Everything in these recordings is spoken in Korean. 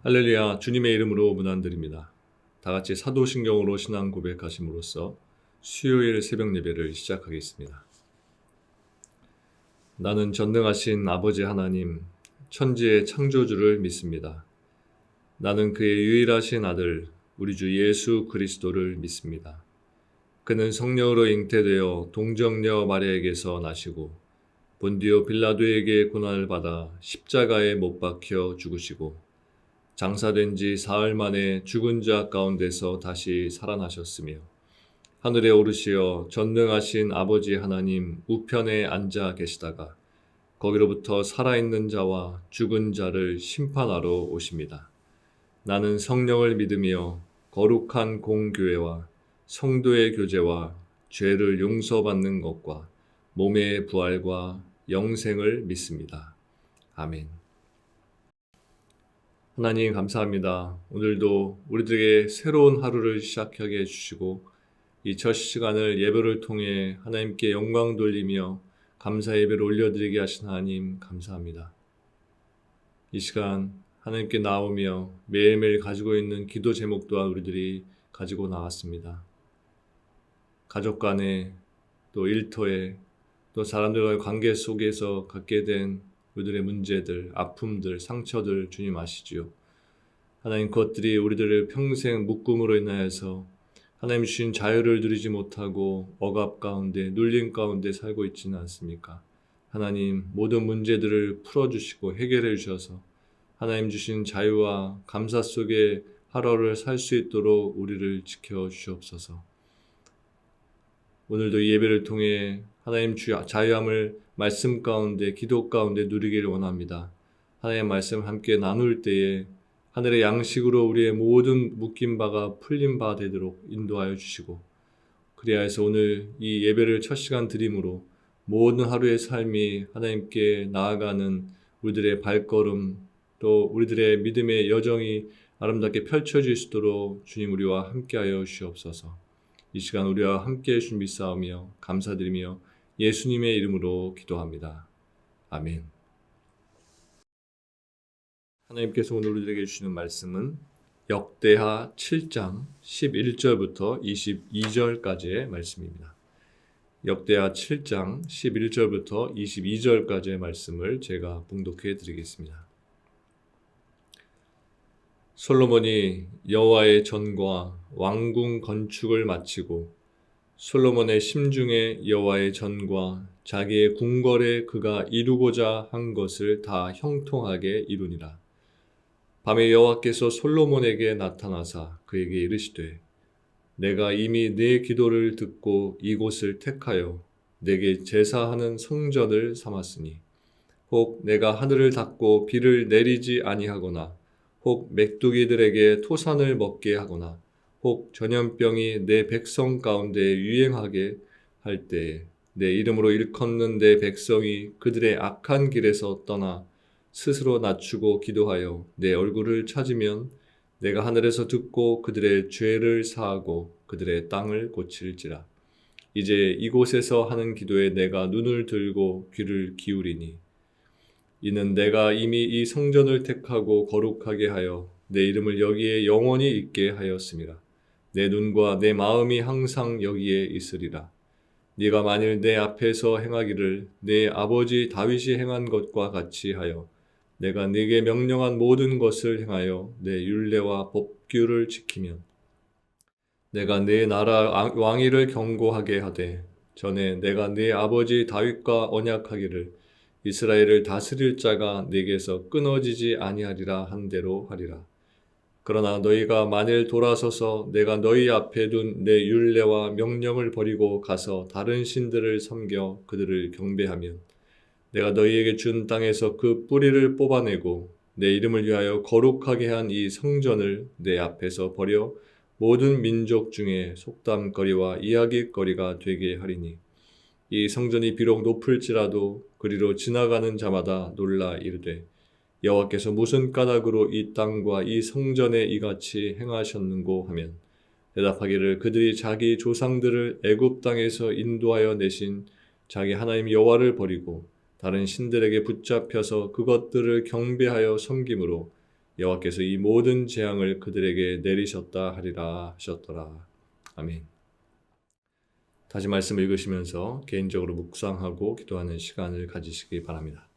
할렐루야, 주님의 이름으로 문안드립니다. 다 같이 사도신경으로 신앙 고백하심으로써 수요일 새벽 예배를 시작하겠습니다. 나는 전능하신 아버지 하나님, 천지의 창조주를 믿습니다. 나는 그의 유일하신 아들, 우리 주 예수 그리스도를 믿습니다. 그는 성령으로 잉태되어 동정녀 마리아에게서 나시고 본디오 빌라도에게 고난을 받아 십자가에 못 박혀 죽으시고 장사된 지 사흘 만에 죽은 자 가운데서 다시 살아나셨으며 하늘에 오르시어 전능하신 아버지 하나님 우편에 앉아 계시다가 거기로부터 살아있는 자와 죽은 자를 심판하러 오십니다. 나는 성령을 믿으며 거룩한 공교회와 성도의 교제와 죄를 용서받는 것과 몸의 부활과 영생을 믿습니다. 아멘. 하나님 감사합니다. 오늘도 우리들에게 새로운 하루를 시작하게 해주시고 이 첫 시간을 예배를 통해 하나님께 영광 돌리며 감사 예배를 올려드리게 하신 하나님 감사합니다. 이 시간 하나님께 나오며 매일매일 가지고 있는 기도 제목 또한 우리들이 가지고 나왔습니다. 가족 간에 또 일터에 또 사람들과의 관계 속에서 갖게 된 우리들의 문제들, 아픔들, 상처들 주님 아시지요. 하나님 그것들이 우리들을 평생 묶음으로 인하여서 하나님 주신 자유를 누리지 못하고 억압 가운데 눌림 가운데 살고 있지는 않습니까? 하나님 모든 문제들을 풀어주시고 해결해 주셔서 하나님 주신 자유와 감사 속에 하루를 살 수 있도록 우리를 지켜주시옵소서. 오늘도 이 예배를 통해 하나님 자유함을 말씀 가운데 기도 가운데 누리기를 원합니다. 하나님의 말씀 함께 나눌 때에 하늘의 양식으로 우리의 모든 묶인 바가 풀린 바 되도록 인도하여 주시고 그리하여서 오늘 이 예배를 첫 시간 드림으로 모든 하루의 삶이 하나님께 나아가는 우리들의 발걸음 또 우리들의 믿음의 여정이 아름답게 펼쳐질 수 있도록 주님 우리와 함께하여 주시옵소서. 이 시간 우리와 함께해 주신 믿사오며 감사드리며 예수님의 이름으로 기도합니다. 아멘. 하나님께서 오늘 우리들에게 주시는 말씀은 역대하 7장 11절부터 22절까지의 말씀입니다. 역대하 7장 11절부터 22절까지의 말씀을 제가 봉독해 드리겠습니다. 솔로몬이 여호와의 전과 왕궁 건축을 마치고 솔로몬의 심중에 여호와의 전과 자기의 궁궐에 그가 이루고자 한 것을 다 형통하게 이루니라. 밤에 여호와께서 솔로몬에게 나타나사 그에게 이르시되 내가 이미 네 기도를 듣고 이곳을 택하여 내게 제사하는 성전을 삼았으니 혹 내가 하늘을 닫고 비를 내리지 아니하거나 혹 메뚜기들에게 토산을 먹게 하거나 혹 전염병이 내 백성 가운데 유행하게 할 때에 내 이름으로 일컫는 내 백성이 그들의 악한 길에서 떠나 스스로 낮추고 기도하여 내 얼굴을 찾으면 내가 하늘에서 듣고 그들의 죄를 사하고 그들의 땅을 고칠지라. 이제 이곳에서 하는 기도에 내가 눈을 들고 귀를 기울이니 이는 내가 이미 이 성전을 택하고 거룩하게 하여 내 이름을 여기에 영원히 있게 하였음이라. 내 눈과 내 마음이 항상 여기에 있으리라. 네가 만일 내 앞에서 행하기를 내 아버지 다윗이 행한 것과 같이 하여 내가 네게 명령한 모든 것을 행하여 내 율례와 법규를 지키면 내가 네 나라 왕위를 견고하게 하되 전에 내가 네 아버지 다윗과 언약하기를 이스라엘을 다스릴 자가 네게서 끊어지지 아니하리라 한 대로 하리라. 그러나 너희가 만일 돌아서서 내가 너희 앞에 둔 내 율례와 명령을 버리고 가서 다른 신들을 섬겨 그들을 경배하면 내가 너희에게 준 땅에서 그 뿌리를 뽑아내고 내 이름을 위하여 거룩하게 한 이 성전을 내 앞에서 버려 모든 민족 중에 속담거리와 이야기거리가 되게 하리니 이 성전이 비록 높을지라도 그리로 지나가는 자마다 놀라 이르되 여호와께서 무슨 까닭으로 이 땅과 이 성전에 이같이 행하셨는고 하면 대답하기를 그들이 자기 조상들을 애굽 땅에서 인도하여 내신 자기 하나님 여호와를 버리고 다른 신들에게 붙잡혀서 그것들을 경배하여 섬김으로 여호와께서 이 모든 재앙을 그들에게 내리셨다 하리라 하셨더라. 아멘. 다시 말씀 읽으시면서 개인적으로 묵상하고 기도하는 시간을 가지시기 바랍니다.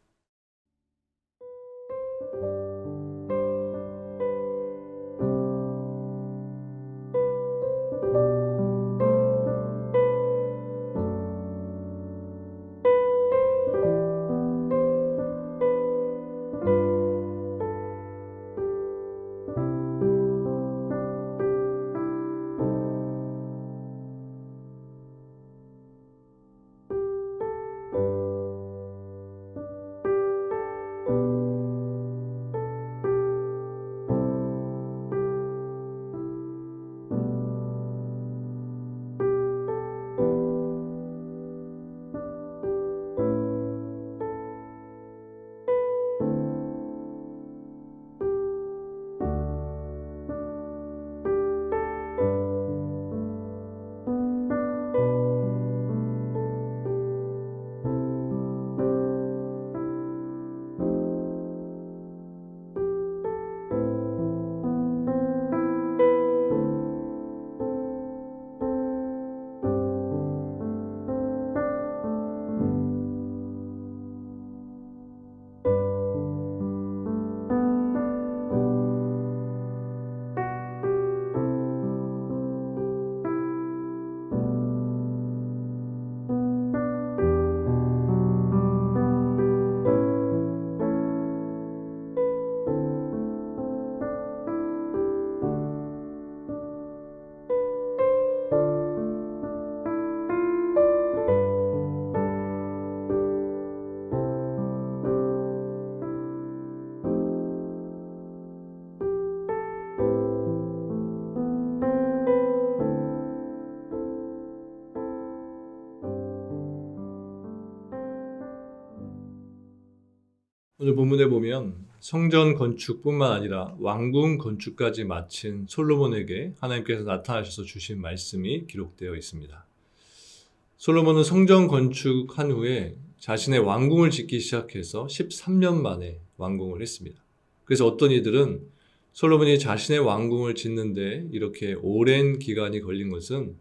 오늘 본문에 보면 성전 건축뿐만 아니라 왕궁 건축까지 마친 솔로몬에게 하나님께서 나타나셔서 주신 말씀이 기록되어 있습니다. 솔로몬은 성전 건축한 후에 자신의 왕궁을 짓기 시작해서 13년 만에 완공을 했습니다. 그래서 어떤 이들은 솔로몬이 자신의 왕궁을 짓는데 이렇게 오랜 기간이 걸린 것은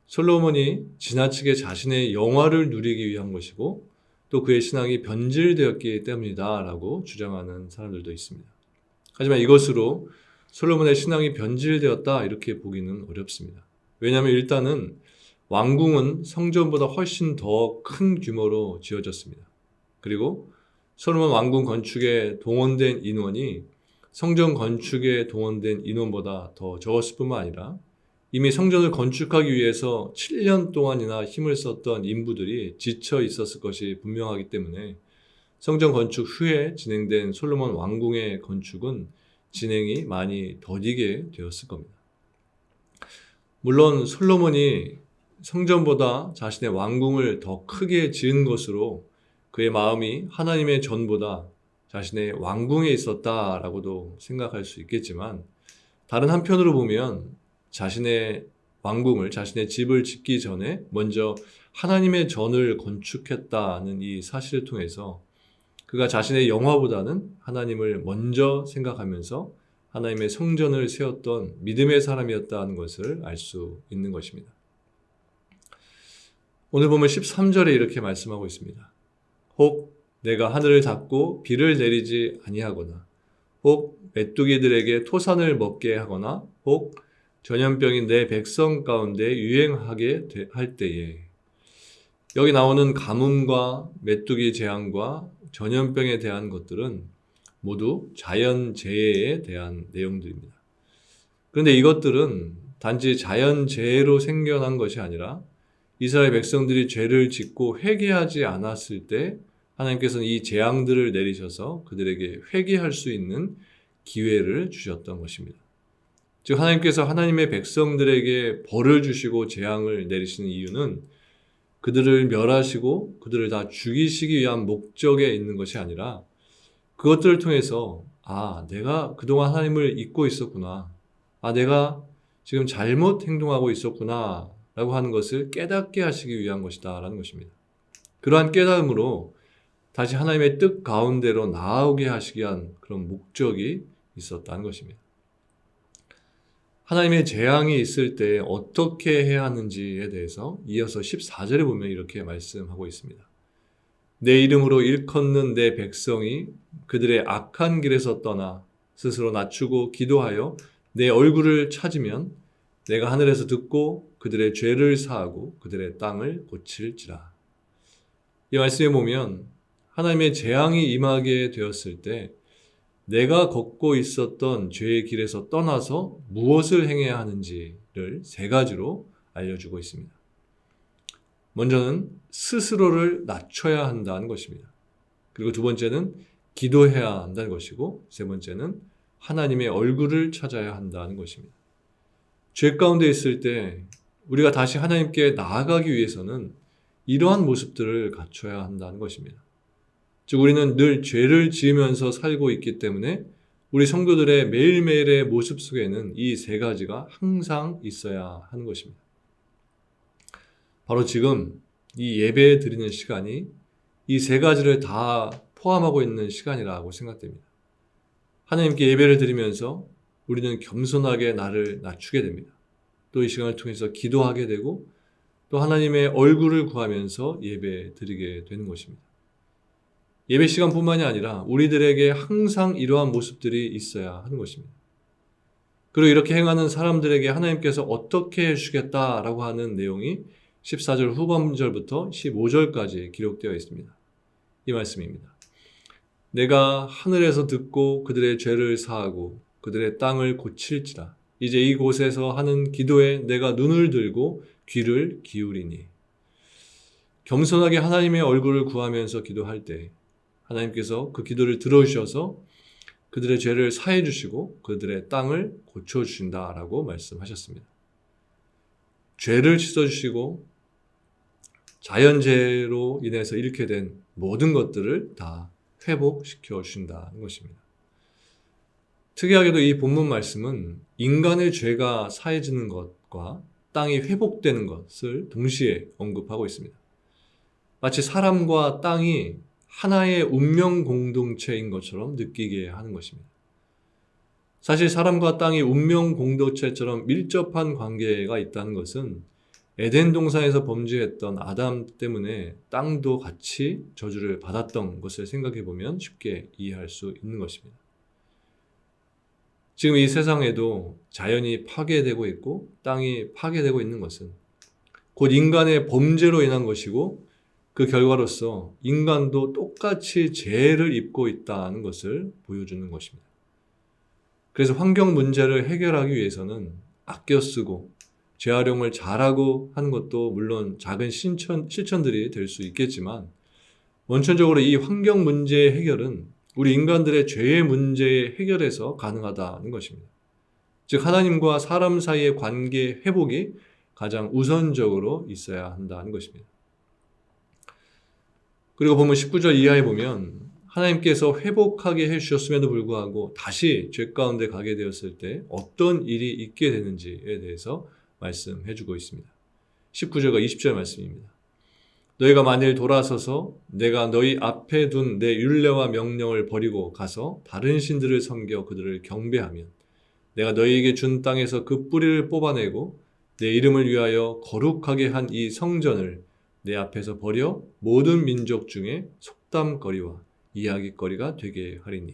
솔로몬이 지나치게 자신의 영화를 누리기 위한 것이고 또 그의 신앙이 변질되었기 때문이다 라고 주장하는 사람들도 있습니다. 하지만 이것으로 솔로몬의 신앙이 변질되었다 이렇게 보기는 어렵습니다. 왜냐하면 일단은 왕궁은 성전보다 훨씬 더 큰 규모로 지어졌습니다. 그리고 솔로몬 왕궁 건축에 동원된 인원이 성전 건축에 동원된 인원보다 더 적었을 뿐만 아니라 이미 성전을 건축하기 위해서 7년 동안이나 힘을 썼던 인부들이 지쳐 있었을 것이 분명하기 때문에 성전 건축 후에 진행된 솔로몬 왕궁의 건축은 진행이 많이 더디게 되었을 겁니다. 물론 솔로몬이 성전보다 자신의 왕궁을 더 크게 지은 것으로 그의 마음이 하나님의 전보다 자신의 왕궁에 있었다라고도 생각할 수 있겠지만 다른 한편으로 보면 자신의 왕궁을, 자신의 집을 짓기 전에 먼저 하나님의 전을 건축했다는 이 사실을 통해서 그가 자신의 영화보다는 하나님을 먼저 생각하면서 하나님의 성전을 세웠던 믿음의 사람이었다는 것을 알 수 있는 것입니다. 오늘 보면 13절에 이렇게 말씀하고 있습니다. 혹 내가 하늘을 닫고 비를 내리지 아니하거나 혹 메뚜기들에게 토산을 먹게 하거나 혹 전염병이 내 백성 가운데 유행하게 할 때에 여기 나오는 가뭄과 메뚜기 재앙과 전염병에 대한 것들은 모두 자연재해에 대한 내용들입니다. 그런데 이것들은 단지 자연재해로 생겨난 것이 아니라 이스라엘 백성들이 죄를 짓고 회개하지 않았을 때 하나님께서는 이 재앙들을 내리셔서 그들에게 회개할 수 있는 기회를 주셨던 것입니다. 즉 하나님께서 하나님의 백성들에게 벌을 주시고 재앙을 내리시는 이유는 그들을 멸하시고 그들을 다 죽이시기 위한 목적에 있는 것이 아니라 그것들을 통해서 내가 그동안 하나님을 잊고 있었구나. 내가 지금 잘못 행동하고 있었구나 라고 하는 것을 깨닫게 하시기 위한 것이다 라는 것입니다. 그러한 깨달음으로 다시 하나님의 뜻 가운데로 나아오게 하시기 위한 그런 목적이 있었다는 것입니다. 하나님의 재앙이 있을 때 어떻게 해야 하는지에 대해서 이어서 14절에 보면 이렇게 말씀하고 있습니다. 내 이름으로 일컫는 내 백성이 그들의 악한 길에서 떠나 스스로 낮추고 기도하여 내 얼굴을 찾으면 내가 하늘에서 듣고 그들의 죄를 사하고 그들의 땅을 고칠지라. 이 말씀에 보면 하나님의 재앙이 임하게 되었을 때 내가 걷고 있었던 죄의 길에서 떠나서 무엇을 행해야 하는지를 세 가지로 알려주고 있습니다. 먼저는 스스로를 낮춰야 한다는 것입니다. 그리고 두 번째는 기도해야 한다는 것이고, 세 번째는 하나님의 얼굴을 찾아야 한다는 것입니다. 죄 가운데 있을 때 우리가 다시 하나님께 나아가기 위해서는 이러한 모습들을 갖춰야 한다는 것입니다. 즉 우리는 늘 죄를 지으면서 살고 있기 때문에 우리 성도들의 매일매일의 모습 속에는 이 세 가지가 항상 있어야 하는 것입니다. 바로 지금 이 예배 드리는 시간이 이 세 가지를 다 포함하고 있는 시간이라고 생각됩니다. 하나님께 예배를 드리면서 우리는 겸손하게 나를 낮추게 됩니다. 또 이 시간을 통해서 기도하게 되고 또 하나님의 얼굴을 구하면서 예배 드리게 되는 것입니다. 예배 시간뿐만이 아니라 우리들에게 항상 이러한 모습들이 있어야 하는 것입니다. 그리고 이렇게 행하는 사람들에게 하나님께서 어떻게 해주시겠다라고 하는 내용이 14절 후반절부터 15절까지 기록되어 있습니다. 이 말씀입니다. 내가 하늘에서 듣고 그들의 죄를 사하고 그들의 땅을 고칠지라. 이제 이곳에서 하는 기도에 내가 눈을 들고 귀를 기울이니. 겸손하게 하나님의 얼굴을 구하면서 기도할 때 하나님께서 그 기도를 들어주셔서 그들의 죄를 사해 주시고 그들의 땅을 고쳐주신다라고 말씀하셨습니다. 죄를 씻어주시고 자연재해로 인해서 잃게 된 모든 것들을 다 회복시켜 주신다는 것입니다. 특이하게도 이 본문 말씀은 인간의 죄가 사해지는 것과 땅이 회복되는 것을 동시에 언급하고 있습니다. 마치 사람과 땅이 하나의 운명 공동체인 것처럼 느끼게 하는 것입니다. 사실 사람과 땅이 운명 공동체처럼 밀접한 관계가 있다는 것은 에덴 동산에서 범죄했던 아담 때문에 땅도 같이 저주를 받았던 것을 생각해 보면 쉽게 이해할 수 있는 것입니다. 지금 이 세상에도 자연이 파괴되고 있고 땅이 파괴되고 있는 것은 곧 인간의 범죄로 인한 것이고 그 결과로서 인간도 똑같이 죄를 입고 있다는 것을 보여주는 것입니다. 그래서 환경 문제를 해결하기 위해서는 아껴 쓰고 재활용을 잘하고 하는 것도 물론 작은 실천들이 될 수 있겠지만 원천적으로 이 환경 문제의 해결은 우리 인간들의 죄의 문제의 해결에서 가능하다는 것입니다. 즉 하나님과 사람 사이의 관계 회복이 가장 우선적으로 있어야 한다는 것입니다. 그리고 보면 19절 이하에 보면 하나님께서 회복하게 해주셨음에도 불구하고 다시 죄 가운데 가게 되었을 때 어떤 일이 있게 되는지에 대해서 말씀해주고 있습니다. 19절과 20절 말씀입니다. 너희가 만일 돌아서서 내가 너희 앞에 둔 내 율례와 명령을 버리고 가서 다른 신들을 섬겨 그들을 경배하면 내가 너희에게 준 땅에서 그 뿌리를 뽑아내고 내 이름을 위하여 거룩하게 한 이 성전을 내 앞에서 버려 모든 민족 중에 속담거리와 이야기거리가 되게 하리니.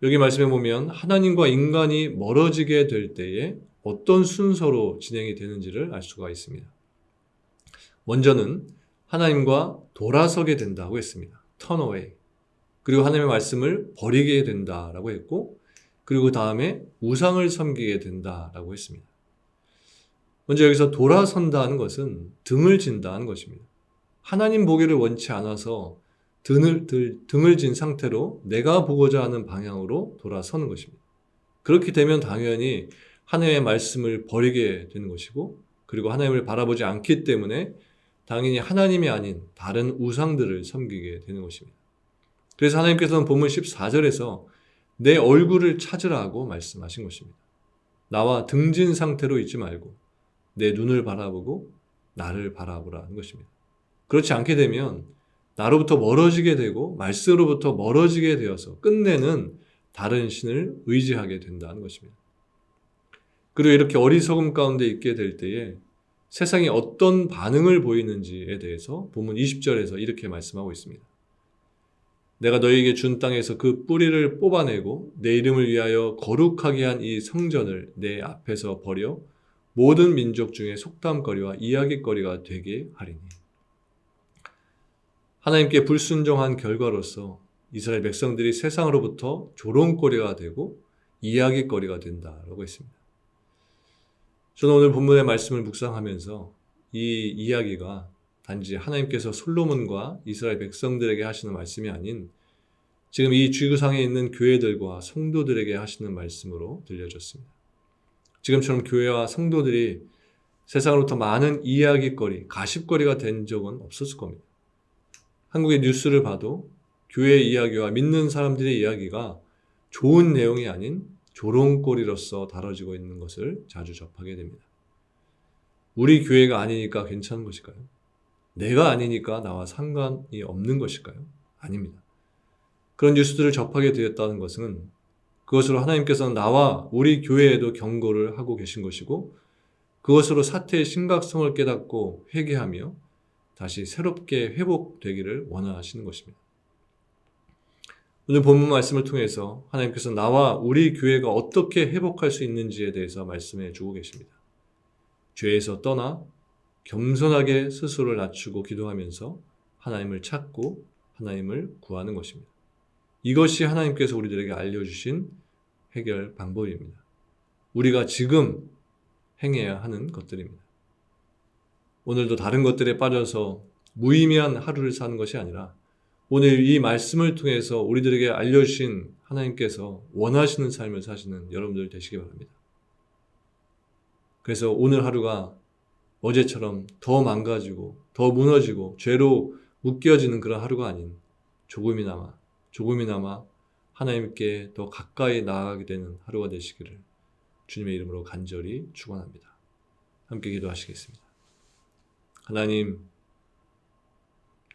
여기 말씀해 보면 하나님과 인간이 멀어지게 될 때에 어떤 순서로 진행이 되는지를 알 수가 있습니다. 먼저는 하나님과 돌아서게 된다고 했습니다. turn away. 그리고 하나님의 말씀을 버리게 된다라고 했고, 그리고 다음에 우상을 섬기게 된다라고 했습니다. 먼저 여기서 돌아선다는 것은 등을 진다는 것입니다. 하나님 보기를 원치 않아서 등을 진 상태로 내가 보고자 하는 방향으로 돌아서는 것입니다. 그렇게 되면 당연히 하나님의 말씀을 버리게 되는 것이고, 그리고 하나님을 바라보지 않기 때문에 당연히 하나님이 아닌 다른 우상들을 섬기게 되는 것입니다. 그래서 하나님께서는 본문 14절에서 내 얼굴을 찾으라고 말씀하신 것입니다. 나와 등진 상태로 있지 말고 내 눈을 바라보고 나를 바라보라는 것입니다. 그렇지 않게 되면 나로부터 멀어지게 되고 말씀으로부터 멀어지게 되어서 끝내는 다른 신을 의지하게 된다는 것입니다. 그리고 이렇게 어리석음 가운데 있게 될 때에 세상이 어떤 반응을 보이는지에 대해서 본문 20절에서 이렇게 말씀하고 있습니다. 내가 너희에게 준 땅에서 그 뿌리를 뽑아내고 내 이름을 위하여 거룩하게 한 이 성전을 내 앞에서 버려 모든 민족 중에 속담거리와 이야깃거리가 되게 하리니. 하나님께 불순종한 결과로서 이스라엘 백성들이 세상으로부터 조롱거리가 되고 이야깃거리가 된다라고 했습니다. 저는 오늘 본문의 말씀을 묵상하면서 이 이야기가 단지 하나님께서 솔로몬과 이스라엘 백성들에게 하시는 말씀이 아닌 지금 이 지구상에 있는 교회들과 성도들에게 하시는 말씀으로 들려졌습니다. 지금처럼 교회와 성도들이 세상으로부터 많은 이야깃거리, 가십거리가 된 적은 없었을 겁니다. 한국의 뉴스를 봐도 교회 이야기와 믿는 사람들의 이야기가 좋은 내용이 아닌 조롱거리로서 다뤄지고 있는 것을 자주 접하게 됩니다. 우리 교회가 아니니까 괜찮은 것일까요? 내가 아니니까 나와 상관이 없는 것일까요? 아닙니다. 그런 뉴스들을 접하게 되었다는 것은 그것으로 하나님께서는 나와 우리 교회에도 경고를 하고 계신 것이고 그것으로 사태의 심각성을 깨닫고 회개하며 다시 새롭게 회복되기를 원하시는 것입니다. 오늘 본문 말씀을 통해서 하나님께서 나와 우리 교회가 어떻게 회복할 수 있는지에 대해서 말씀해 주고 계십니다. 죄에서 떠나 겸손하게 스스로를 낮추고 기도하면서 하나님을 찾고 하나님을 구하는 것입니다. 이것이 하나님께서 우리들에게 알려주신 해결 방법입니다. 우리가 지금 행해야 하는 것들입니다. 오늘도 다른 것들에 빠져서 무의미한 하루를 사는 것이 아니라 오늘 이 말씀을 통해서 우리들에게 알려주신 하나님께서 원하시는 삶을 사시는 여러분들 되시기 바랍니다. 그래서 오늘 하루가 어제처럼 더 망가지고 더 무너지고 죄로 묶여지는 그런 하루가 아닌 조금이나마 하나님께 더 가까이 나아가게 되는 하루가 되시기를 주님의 이름으로 간절히 축원합니다. 함께 기도하시겠습니다. 하나님,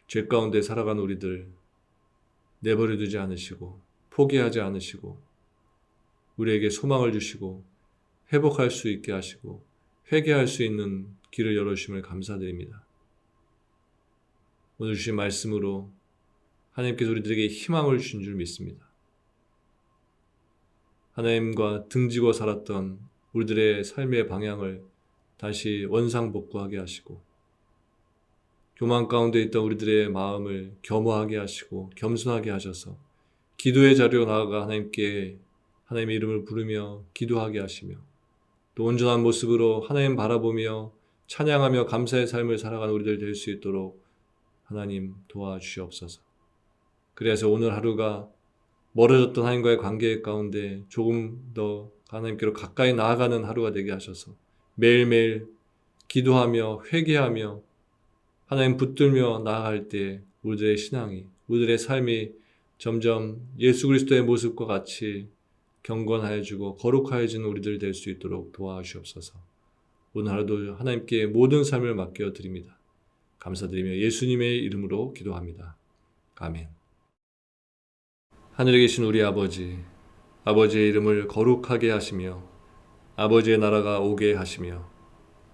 죄 가운데 살아가는 우리들 내버려 두지 않으시고 포기하지 않으시고 우리에게 소망을 주시고 회복할 수 있게 하시고 회개할 수 있는 길을 열어주심을 감사드립니다. 오늘 주신 말씀으로 하나님께서 우리들에게 희망을 주신 줄 믿습니다. 하나님과 등지고 살았던 우리들의 삶의 방향을 다시 원상복구하게 하시고 교만 가운데 있던 우리들의 마음을 겸허하게 하시고 겸손하게 하셔서 기도의 자리로 나아가 하나님께 하나님의 이름을 부르며 기도하게 하시며 또 온전한 모습으로 하나님 바라보며 찬양하며 감사의 삶을 살아가는 우리들 될 수 있도록 하나님 도와주시옵소서. 그래서 오늘 하루가 멀어졌던 하나님과의 관계 가운데 조금 더 하나님께로 가까이 나아가는 하루가 되게 하셔서 매일매일 기도하며 회개하며 하나님 붙들며 나아갈 때 우리들의 신앙이 우리들의 삶이 점점 예수 그리스도의 모습과 같이 경건하여지고 거룩하여지는 우리들 될 수 있도록 도와주시옵소서. 오늘 하루도 하나님께 모든 삶을 맡겨드립니다. 감사드리며 예수님의 이름으로 기도합니다. 아멘. 하늘에 계신 우리 아버지, 아버지의 이름을 거룩하게 하시며 아버지의 나라가 오게 하시며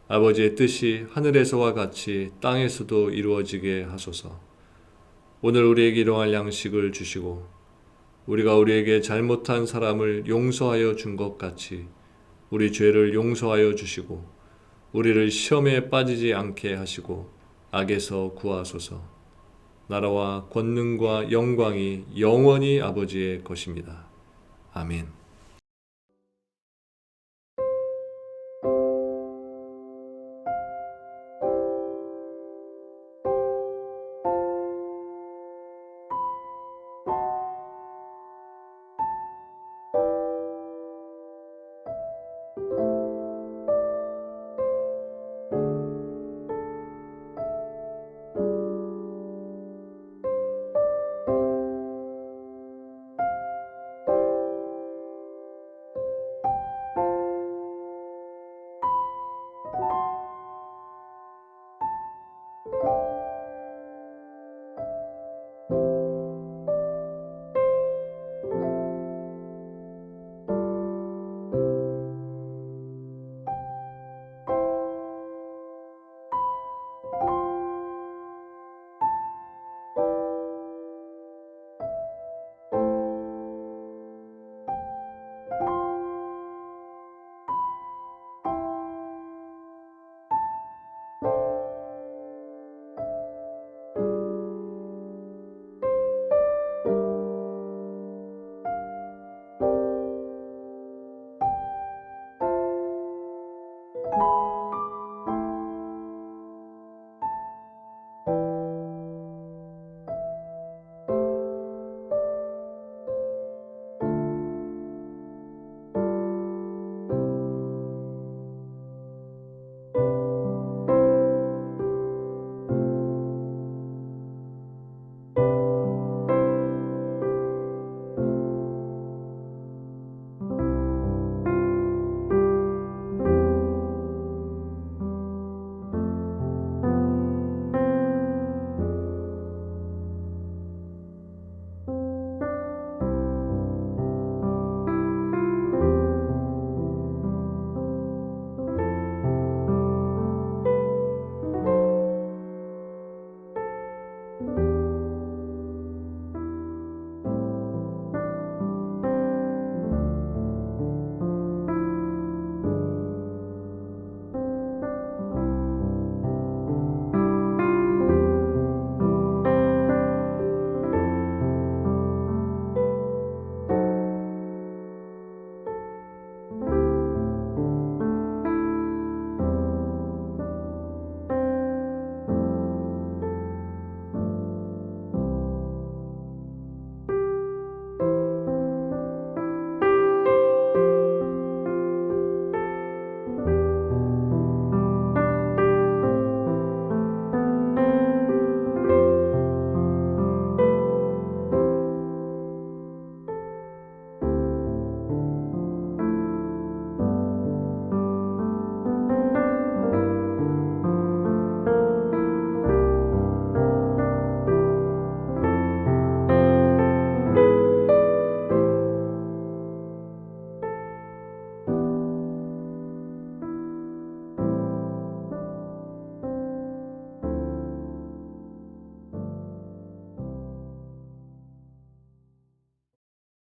아버지의 뜻이 하늘에서와 같이 땅에서도 이루어지게 하소서. 오늘 우리에게 일용할 양식을 주시고 우리가 우리에게 잘못한 사람을 용서하여 준 것 같이 우리 죄를 용서하여 주시고 우리를 시험에 빠지지 않게 하시고 악에서 구하소서. 나라와 권능과 영광이 영원히 아버지의 것입니다. 아멘.